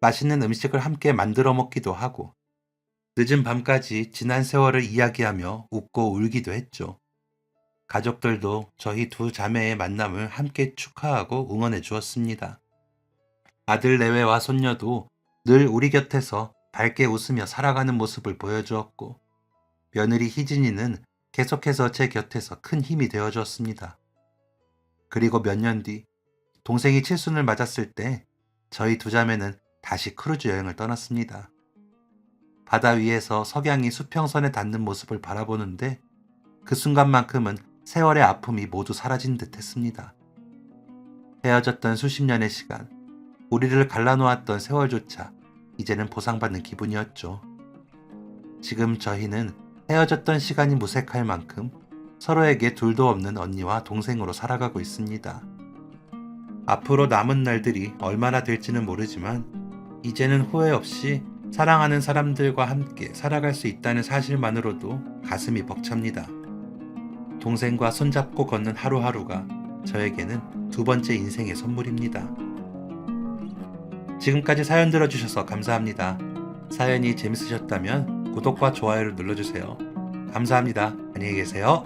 맛있는 음식을 함께 만들어 먹기도 하고 늦은 밤까지 지난 세월을 이야기하며 웃고 울기도 했죠. 가족들도 저희 두 자매의 만남을 함께 축하하고 응원해 주었습니다. 아들 내외와 손녀도 늘 우리 곁에서 밝게 웃으며 살아가는 모습을 보여주었고 며느리 희진이는 계속해서 제 곁에서 큰 힘이 되어주었습니다. 그리고 몇 년 뒤 동생이 칠순을 맞았을 때 저희 두 자매는 다시 크루즈 여행을 떠났습니다. 바다 위에서 석양이 수평선에 닿는 모습을 바라보는데 그 순간만큼은 세월의 아픔이 모두 사라진 듯 했습니다. 헤어졌던 수십 년의 시간, 우리를 갈라놓았던 세월조차 이제는 보상받는 기분이었죠. 지금 저희는 헤어졌던 시간이 무색할 만큼 서로에게 둘도 없는 언니와 동생으로 살아가고 있습니다. 앞으로 남은 날들이 얼마나 될지는 모르지만 이제는 후회 없이 사랑하는 사람들과 함께 살아갈 수 있다는 사실만으로도 가슴이 벅찹니다. 동생과 손잡고 걷는 하루하루가 저에게는 두 번째 인생의 선물입니다. 지금까지 사연 들어주셔서 감사합니다. 사연이 재밌으셨다면 구독과 좋아요를 눌러주세요. 감사합니다. 안녕히 계세요.